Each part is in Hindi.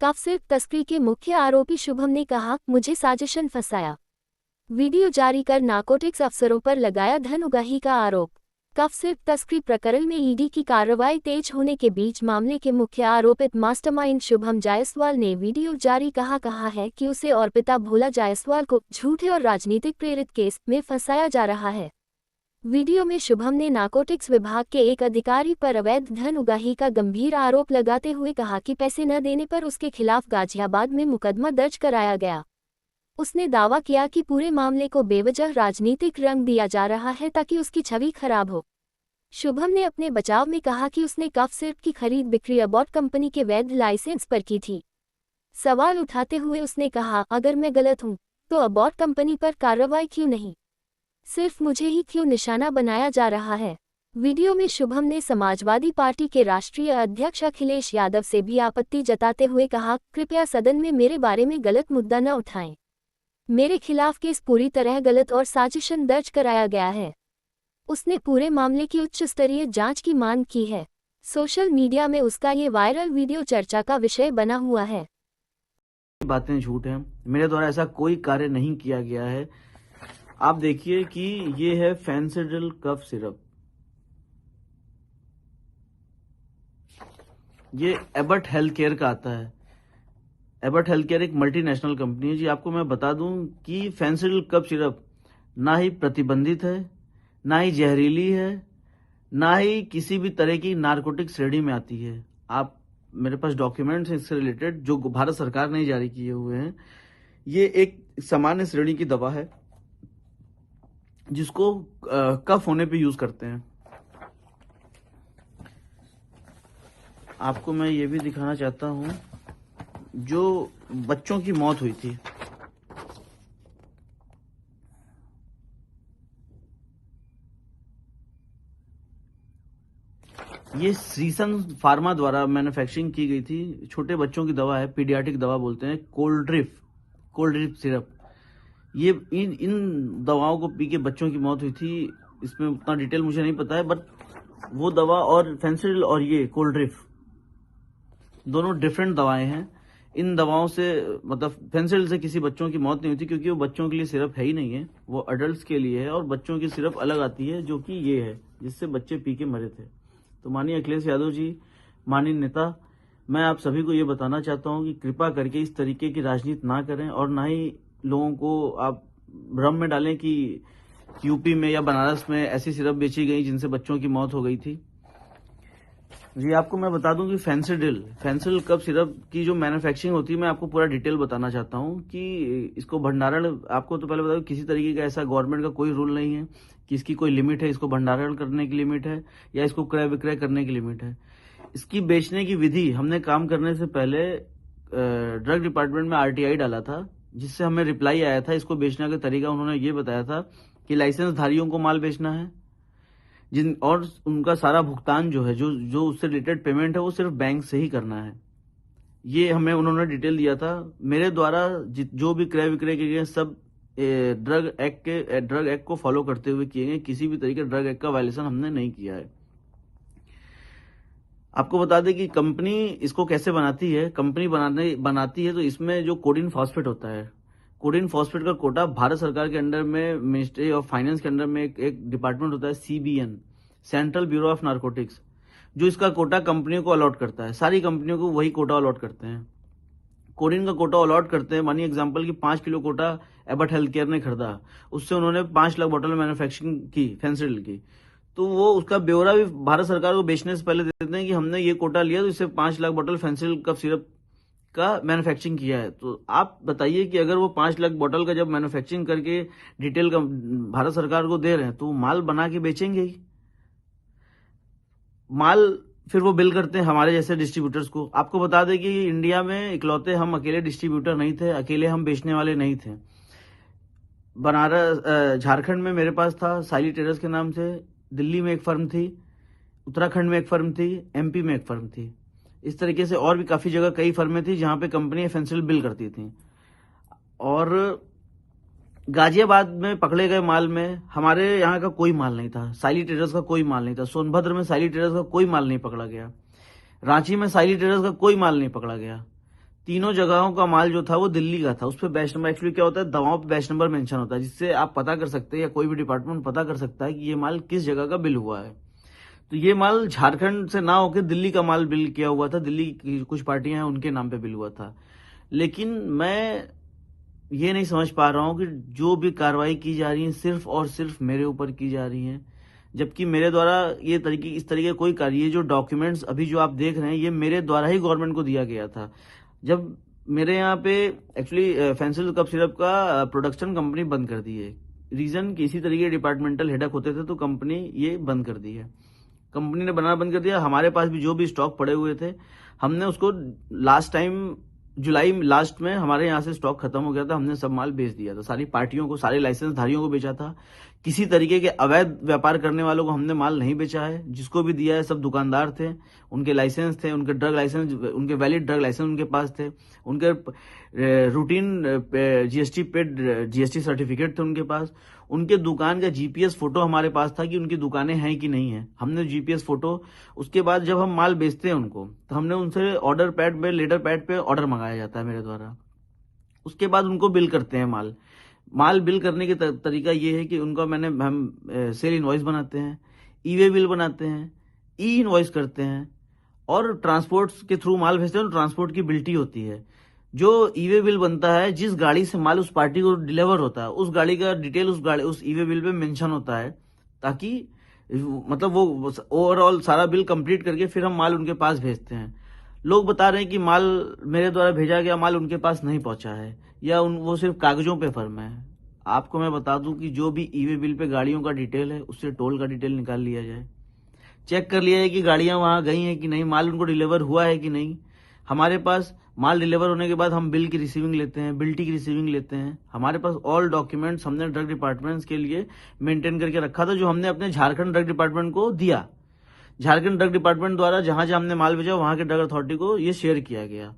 कफ सिरप तस्करी के मुख्य आरोपी शुभम ने कहा, मुझे साजिशन फंसाया। वीडियो जारी कर नारकोटिक्स अफसरों पर लगाया धन उगाही का आरोप। कफ सिरप तस्करी प्रकरण में ईडी की कार्रवाई तेज होने के बीच मामले के मुख्य आरोपित मास्टरमाइंड शुभम जायसवाल ने वीडियो जारी कहा है कि उसे और पिता भोला जायसवाल को झूठे और राजनीतिक प्रेरित केस में फंसाया जा रहा है। वीडियो में शुभम ने नारकोटिक्स विभाग के एक अधिकारी पर अवैध धन उगाही का गंभीर आरोप लगाते हुए कहा कि पैसे न देने पर उसके खिलाफ गाजियाबाद में मुकदमा दर्ज कराया गया। उसने दावा किया कि पूरे मामले को बेवजह राजनीतिक रंग दिया जा रहा है ताकि उसकी छवि खराब हो। शुभम ने अपने बचाव में कहा कि उसने कफ सिरप की खरीद बिक्री अबॉट कंपनी के वैध लाइसेंस पर की थी। सवाल उठाते हुए उसने कहा, अगर मैं गलत हूं तो अबॉट कंपनी पर कार्रवाई क्यों नहीं, सिर्फ मुझे ही क्यों निशाना बनाया जा रहा है। वीडियो में शुभम ने समाजवादी पार्टी के राष्ट्रीय अध्यक्ष अखिलेश यादव से भी आपत्ति जताते हुए कहा, कृपया सदन में मेरे बारे में गलत मुद्दा न उठाएं। मेरे खिलाफ केस पूरी तरह गलत और साजिशन दर्ज कराया गया है। उसने पूरे मामले की उच्च स्तरीय जांच की मांग की है। सोशल मीडिया में उसका ये वायरल वीडियो चर्चा का विषय बना हुआ है। बातें झूठ हैं, मेरे द्वारा ऐसा कोई कार्य नहीं किया गया है। आप देखिए कि ये है फेंसिडिल कफ सिरप, ये एबट हेल्थ केयर का आता है। एबट हेल्थ केयर एक मल्टीनेशनल कंपनी है जी। आपको मैं बता दूं कि फेंसिडिल कफ सिरप ना ही प्रतिबंधित है, ना ही जहरीली है, ना ही किसी भी तरह की नारकोटिक श्रेणी में आती है। आप मेरे पास डॉक्यूमेंट्स हैं इससे रिलेटेड जो भारत सरकार ने जारी किए हुए हैं। ये एक सामान्य श्रेणी की दवा है जिसको कफ होने पे यूज करते हैं। आपको मैं ये भी दिखाना चाहता हूं, जो बच्चों की मौत हुई थी, ये सीसन फार्मा द्वारा मैन्युफैक्चरिंग की गई थी। छोटे बच्चों की दवा है, पीडियाट्रिक दवा बोलते हैं, कोल्ड ड्रिप सिरप। ये इन दवाओं को पी के बच्चों की मौत हुई थी। इसमें उतना डिटेल मुझे नहीं पता है, बट वो दवा और फेंसिडिल और ये कोल्ड ड्रिप दोनों डिफरेंट दवाएं हैं। इन दवाओं से मतलब फेंसिडिल से किसी बच्चों की मौत नहीं हुई थी क्योंकि वो बच्चों के लिए सिरप है ही नहीं है, वो अडल्ट्स के लिए है। और बच्चों की सिरप अलग आती है जो कि ये है जिससे बच्चे पी के मरे थे। तो माननीय अखिलेश यादव जी, माननीय नेता, मैं आप सभी को ये बताना चाहता हूं कि कृपा करके इस तरीके की राजनीति ना करें और ना ही लोगों को आप भ्रम में डालें कि यूपी में या बनारस में ऐसी सिरप बेची गई जिनसे बच्चों की मौत हो गई थी। जी, आपको मैं बता दूं कि फेंसिडिल कफ सिरप की जो मैन्युफैक्चरिंग होती है, मैं आपको पूरा डिटेल बताना चाहता हूं कि इसको भंडारण, आपको तो पहले बता दूं किसी तरीके का ऐसा गवर्नमेंट का कोई रूल नहीं है कि इसकी कोई लिमिट है, इसको भंडारण करने की लिमिट है या इसको क्रय विक्रय करने की लिमिट है। इसकी बेचने की विधि हमने काम करने से पहले ड्रग डिपार्टमेंट में आरटीआई डाला था, जिससे हमें रिप्लाई आया था। इसको बेचने का तरीका उन्होंने ये बताया था कि लाइसेंस धारियों को माल बेचना है, और उनका सारा भुगतान जो है, जो उससे रिलेटेड पेमेंट है, वो सिर्फ बैंक से ही करना है। ये हमें उन्होंने डिटेल दिया था। मेरे द्वारा जो भी क्रय विक्रय किए गए सब ड्रग एक्ट को फॉलो करते हुए किए गए। किसी भी तरीके ड्रग एक्ट का वायलेशन हमने नहीं किया है। आपको बता दें कि कंपनी इसको कैसे बनाती है। कंपनी बनाती है तो इसमें जो कोडिन फॉस्फेट होता है, कोडिन फॉस्फेट का कोटा भारत सरकार के अंडर में, मिनिस्ट्री ऑफ फाइनेंस के अंडर में एक डिपार्टमेंट होता है, CBN, central bureau of narcotics, जो इसका कोटा कंपनियों को अलॉट करता है। सारी कंपनियों को वही कोटा अलॉट करते हैं, कोडिन का कोटा अलॉट करते हैं। मानिए एग्जांपल की 5 kilo quota Abbott health care ने खरीदा, उससे उन्होंने 5 लाख बोतल मैन्युफैक्चरिंग की फेंसिडिल की, तो वो उसका ब्यौरा भी भारत सरकार को बेचने से पहले देते हैं कि हमने ये कोटा लिया तो इससे 5 लाख बोतल फेंसिडिल कफ सिरप का मैन्युफैक्चरिंग किया है। तो आप बताइए कि अगर वो 5 लाख बोतल का जब मैन्युफैक्चरिंग करके डिटेल का भारत सरकार को दे रहे हैं, तो माल बना के बेचेंगे ही। माल फिर वो बिल करते हैं हमारे जैसे डिस्ट्रीब्यूटर्स को। आपको बता दें कि इंडिया में इकलौते हम अकेले डिस्ट्रीब्यूटर नहीं थे, अकेले हम बेचने वाले नहीं थे। बनारस, झारखंड में मेरे पास था साइली टेरर्स के नाम से, दिल्ली में एक फर्म थी, उत्तराखंड में एक फर्म थी, MP में एक फर्म थी। इस तरीके से और भी काफी जगह कई फर्में थी जहां पे कंपनी फेंसिडिल बिल करती थी। और गाजियाबाद में पकड़े गए माल में हमारे यहाँ का कोई माल नहीं था, साइली ट्रेडर्स का कोई माल नहीं था। सोनभद्र में साइली ट्रेडर्स का कोई माल नहीं पकड़ा गया, रांची में साइली ट्रेडर्स का कोई माल नहीं पकड़ा गया। तीनों जगहों का माल जो था वो दिल्ली का था। उस पर बैच नंबर, एक्चुअली क्या होता है, दवाओं पे बैच नंबर मेंशन होता है, जिससे आप पता कर सकते हैं या कोई भी डिपार्टमेंट पता कर सकता है कि ये माल किस जगह का बिल हुआ है। तो ये माल झारखंड से ना होकर दिल्ली का माल बिल किया हुआ था, दिल्ली की कुछ पार्टियां हैं उनके नाम पे बिल हुआ था। लेकिन मैं ये नहीं समझ पा रहा हूं कि जो भी कार्रवाई की जा रही है सिर्फ और सिर्फ मेरे ऊपर की जा रही है, जबकि मेरे द्वारा ये तरीके इस तरीके कोई कार्य, ये जो डॉक्यूमेंट्स अभी जो आप देख रहे हैं ये मेरे द्वारा ही गवर्नमेंट को दिया गया था। जब मेरे यहाँ पे एक्चुअली फेंसिल कफ सिरप का प्रोडक्शन कंपनी बंद कर दी है, रीजन कि इसी तरीके डिपार्टमेंटल हेडक होते थे तो कंपनी ये बंद कर दी है, कंपनी ने बनाना बंद कर दिया। हमारे पास भी जो भी स्टॉक पड़े हुए थे हमने उसको लास्ट टाइम जुलाई लास्ट में हमारे यहाँ से स्टॉक खत्म हो गया था, हमने सब माल बेच दिया था, सारी पार्टियों को, सारे लाइसेंस धारियों को बेचा था। किसी तरीके के अवैध व्यापार करने वालों को हमने माल नहीं बेचा है, जिसको भी दिया है सब दुकानदार थे, उनके लाइसेंस थे, उनके ड्रग लाइसेंस, उनके वैलिड ड्रग लाइसेंस उनके पास थे, उनके routine GST paid GST certificate थे उनके पास, उनके दुकान का जीपीएस फोटो हमारे पास था कि उनकी दुकानें हैं कि नहीं है, हमने जीपीएस फोटो। उसके बाद जब हम माल बेचते हैं उनको तो हमने उनसे ऑर्डर पैड पे, लेटर पैड पे ऑर्डर मंगाया जाता है मेरे द्वारा। उसके बाद उनको बिल करते हैं माल बिल करने के तरीका ये है कि उनका हम सेल इनवॉइस बनाते हैं, ई वे बिल बनाते हैं, ई इनवॉइस करते हैं और ट्रांसपोर्ट के थ्रू माल भेजते हैं। ट्रांसपोर्ट की बिल्टी होती है, जो ई वे बिल बनता है, जिस गाड़ी से माल उस पार्टी को डिलीवर होता है उस गाड़ी का डिटेल उस ई वे बिल पे मेंशन होता है, ताकि मतलब वो ओवरऑल सारा बिल कंप्लीट करके फिर हम माल उनके पास भेजते हैं। लोग बता रहे हैं कि माल मेरे द्वारा भेजा गया माल उनके पास नहीं पहुंचा है, या वो सिर्फ कागजों पे फर्म है। आपको मैं बता दूं कि जो भी ई वे बिल पे गाड़ियों का डिटेल है उससे टोल का डिटेल निकाल लिया जाए, चेक कर लिया जाए कि गाड़ियां वहां गई हैं कि नहीं, माल उनको डिलीवर हुआ है कि नहीं। हमारे पास माल डिलीवर होने के बाद हम बिल की रिसीविंग लेते हैं, बिल्टी की रिसीविंग लेते हैं। हमारे पास ऑल डॉक्यूमेंट्स हमने ड्रग डिपार्टमेंट्स के लिए मेंटेन करके रखा था, जो हमने अपने झारखंड ड्रग डिपार्टमेंट को दिया। झारखंड ड्रग डिपार्टमेंट द्वारा जहां जहां हमने माल भेजा वहां के ड्रग अथॉरिटी को ये शेयर किया गया।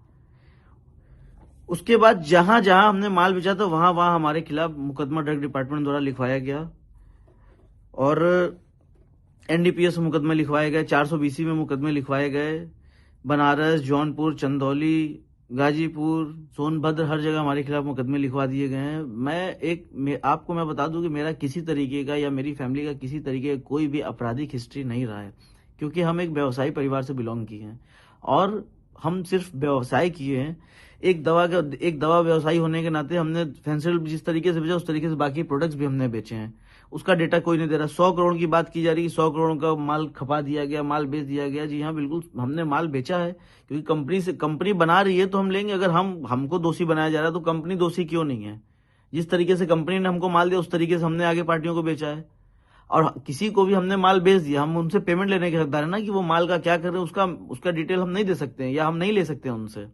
उसके बाद जहां जहां हमने माल बेचा था वहां वहां हमारे खिलाफ मुकदमा ड्रग डिपार्टमेंट द्वारा लिखवाया गया और एनडीपीएस मुकदमे लिखवाए गए, 420 में मुकदमे लिखवाए गए। बनारस, जौनपुर, चंदौली, गाजीपुर, सोनभद्र, हर जगह हमारे खिलाफ मुकदमे लिखवा दिए गए हैं। आपको मैं बता दूं कि मेरा किसी तरीके का या मेरी फैमिली का किसी तरीके का कोई भी आपराधिक हिस्ट्री नहीं रहा है, क्योंकि हम एक व्यवसायी परिवार से बिलोंग किए हैं और हम सिर्फ व्यवसाय किए हैं। एक दवा व्यवसायी होने के नाते हमने फेंसिल जिस तरीके से बेचा उस तरीके से बाकी प्रोडक्ट्स भी हमने बेचे हैं। उसका डेटा कोई नहीं दे रहा। 100 करोड़ की बात की जा रही है, 100 करोड़ का माल खपा दिया गया, माल बेच दिया गया। जी हाँ, बिल्कुल हमने माल बेचा है, क्योंकि कंपनी बना रही है तो हम लेंगे। अगर हमको दोषी बनाया जा रहा है तो कंपनी दोषी क्यों नहीं है? जिस तरीके से कंपनी ने हमको माल दिया उस तरीके से हमने आगे पार्टियों को बेचा है, और किसी को भी हमने माल बेच दिया, हम उनसे पेमेंट लेने के हकदार है ना, कि वो माल का क्या कर रहे हैं उसका डिटेल हम नहीं दे सकते हैं या हम नहीं ले सकते हैं उनसे।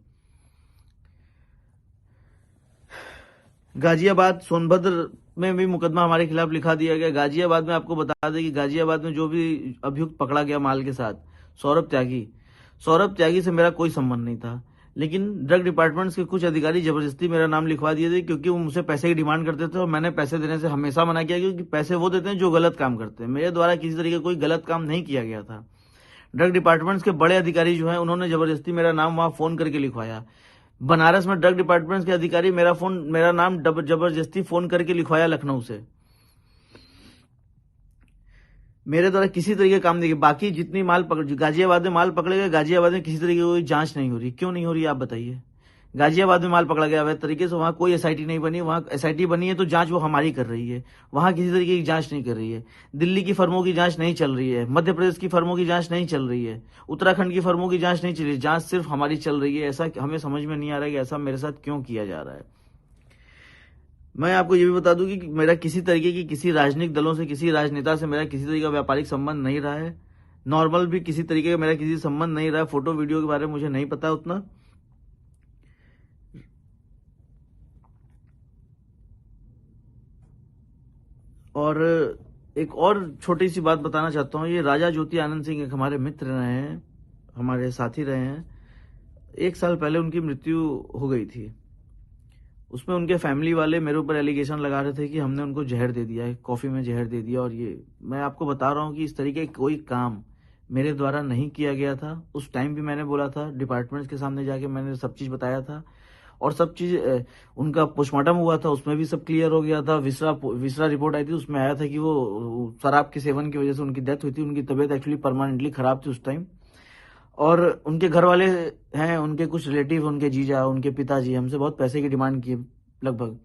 गाजियाबाद, सोनभद्र में भी मुकदमा हमारे खिलाफ लिखा दिया गया। गाजियाबाद में आपको बता दें कि गाजियाबाद में जो भी अभियुक्त पकड़ा गया माल के साथ, सौरभ त्यागी से मेरा कोई संबंध नहीं था, लेकिन ड्रग डिपार्टमेंट्स के कुछ अधिकारी जबरदस्ती मेरा नाम लिखवा दिए थे, क्योंकि वो मुझसे पैसे की डिमांड करते थे और मैंने पैसे देने से हमेशा मना किया, क्योंकि पैसे वो देते हैं जो गलत काम करते हैं। मेरे द्वारा किसी तरीके कोई गलत काम नहीं किया गया था। ड्रग डिपार्टमेंट्स के बड़े अधिकारी जो हैं उन्होंने जबरदस्ती मेरा नाम वहां फोन करके लिखवाया। बनारस में ड्रग डिपार्टमेंट के अधिकारी मेरा नाम जबरदस्ती फोन करके लिखवाया लखनऊ से। मेरे द्वारा किसी तरीके का काम नहीं किया। बाकी जितनी गाजियाबाद में माल पकड़े गए, गाजियाबाद में किसी तरीके की कोई जांच नहीं हो रही। क्यों नहीं हो रही आप बताइए? गाजियाबाद में माल पकड़ा गया अवैध तरीके से, वहां कोई एसआईटी नहीं बनी। वहां एसआईटी बनी है तो जांच वो हमारी कर रही है, वहां किसी तरीके की जांच नहीं कर रही है। दिल्ली की फर्मों की जांच नहीं चल रही है, मध्य प्रदेश की फर्मों की जांच नहीं चल रही है, उत्तराखंड की फर्मों की जांच नहीं चल रही है, जांच सिर्फ हमारी चल रही है। ऐसा हमें समझ में नहीं आ रहा है कि ऐसा मेरे साथ क्यों किया जा रहा है। मैं आपको ये भी बता दूं कि मेरा किसी तरीके की किसी राजनीतिक दलों से, किसी राजनेता से मेरा किसी तरीके का व्यापारिक संबंध नहीं रहा है। नॉर्मल भी किसी तरीके का मेरा किसी संबंध नहीं रहा है। फोटो वीडियो के बारे में मुझे नहीं पता उतना। और एक और छोटी सी बात बताना चाहता हूँ। ये राजा ज्योति आनंद सिंह एक हमारे मित्र रहे हैं, हमारे साथी रहे हैं। 1 साल पहले उनकी मृत्यु हो गई थी। उसमें उनके फैमिली वाले मेरे ऊपर एलिगेशन लगा रहे थे कि हमने उनको जहर दे दिया है, कॉफी में जहर दे दिया। और ये मैं आपको बता रहा हूँ कि इस तरीके का कोई काम मेरे द्वारा नहीं किया गया था। उस टाइम भी मैंने बोला था, डिपार्टमेंट्स के सामने जाके मैंने सब चीज़ बताया था और सब चीज़ उनका पोस्टमार्टम हुआ था, उसमें भी सब क्लियर हो गया था। विसरा रिपोर्ट आई थी, उसमें आया था कि वो शराब के सेवन की वजह से उनकी डेथ हुई थी। उनकी तबीयत एक्चुअली परमानेंटली खराब थी उस टाइम। और उनके घर वाले हैं, उनके कुछ रिलेटिव, उनके जीजा, उनके पिताजी हमसे बहुत पैसे की डिमांड किए लगभग,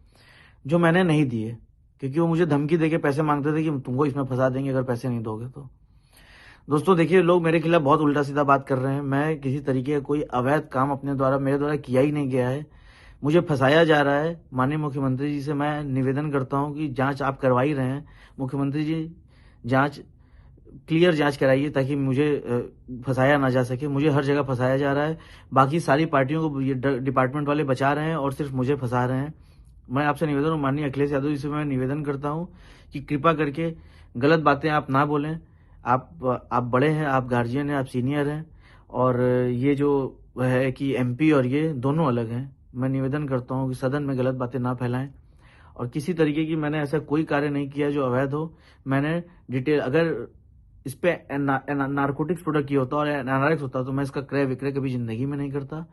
जो मैंने नहीं दिए, क्योंकि वो मुझे धमकी देके पैसे मांगते थे कि तुमको इसमें फंसा देंगे अगर पैसे नहीं दोगे तो। दोस्तों देखिए, लोग मेरे खिलाफ बहुत उल्टा सीधा बात कर रहे हैं। मैं किसी तरीके का कोई अवैध काम अपने द्वारा, मेरे द्वारा किया ही नहीं गया है। मुझे फंसाया जा रहा है। माननीय मुख्यमंत्री जी से मैं निवेदन करता हूं कि जांच आप करवा ही रहे हैं, मुख्यमंत्री जी जांच, क्लियर जांच कराइए ताकि मुझे फंसाया ना जा सके। मुझे हर जगह फंसाया जा रहा है। बाकी सारी पार्टियों को ये डिपार्टमेंट वाले बचा रहे हैं और सिर्फ मुझे फंसा रहे हैं। मैं आपसे निवेदन, माननीय अखिलेश यादव जी से मैं निवेदन करता हूं कि कृपा करके गलत बातें आप ना बोलें। आप बड़े हैं, आप गार्जियन हैं, आप सीनियर हैं, और ये जो है कि एमपी और ये दोनों अलग हैं। मैं निवेदन करता हूं कि सदन में गलत बातें ना फैलाएं और किसी तरीके की मैंने ऐसा कोई कार्य नहीं किया जो अवैध हो। मैंने डिटेल, अगर इस पे नारकोटिक्स प्रोडक्ट की होता और एनारक्स होता तो मैं इसका क्रय विक्रय कभी जिंदगी में नहीं करता।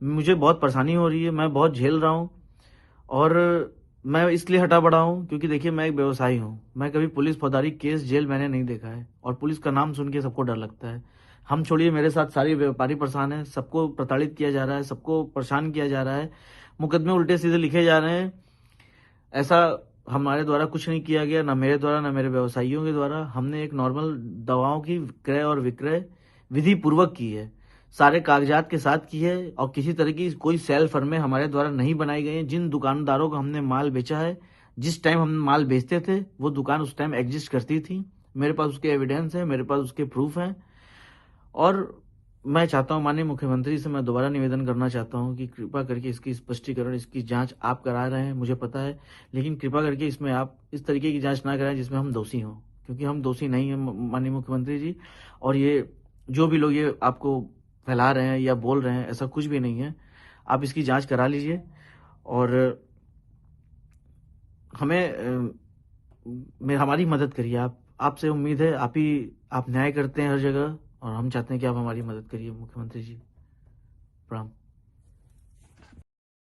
मुझे बहुत परेशानी हो रही है, मैं बहुत झेल रहा हूँ और मैं इसलिए हटा बढ़ा हूँ क्योंकि देखिए, मैं एक व्यवसायी हूँ। मैं कभी पुलिस फौजदारी केस जेल मैंने नहीं देखा है और पुलिस का नाम सुन के सबको डर लगता है। हम छोड़िए, मेरे साथ सारे व्यापारी परेशान हैं, सबको प्रताड़ित किया जा रहा है, सबको परेशान किया जा रहा है, मुकदमे उल्टे सीधे लिखे जा रहे हैं। ऐसा हमारे द्वारा कुछ नहीं किया गया, ना मेरे द्वारा ना मेरे व्यवसायियों के द्वारा। हमने एक नॉर्मल दवाओं की क्रय और विक्रय विधि पूर्वक की है, सारे कागजात के साथ की है और किसी तरह की कोई सेल फर्में हमारे द्वारा नहीं बनाई गई हैं। जिन दुकानदारों को हमने माल बेचा है, जिस टाइम हम माल बेचते थे वो दुकान उस टाइम एग्जिस्ट करती थी। मेरे पास उसके एविडेंस है, मेरे पास उसके प्रूफ हैं। और मैं चाहता हूं, माननीय मुख्यमंत्री से मैं दोबारा निवेदन करना चाहता हूं कि कृपा करके इसकी स्पष्टीकरण, इसकी जांच आप करा रहे हैं, मुझे पता है, लेकिन कृपा करके इसमें आप इस तरीके की जांच ना कराएं जिसमें हम दोषी हों, क्योंकि हम दोषी नहीं हैं माननीय मुख्यमंत्री जी। और ये जो भी लोग ये आपको फैला रहे हैं या बोल रहे हैं, ऐसा कुछ भी नहीं है। आप इसकी जांच करा लीजिए और हमें हमारी मदद करिए। आपसे उम्मीद है, आप न्याय करते हैं हर जगह और हम चाहते हैं कि आप हमारी मदद करिए मुख्यमंत्री जी। प्रणाम।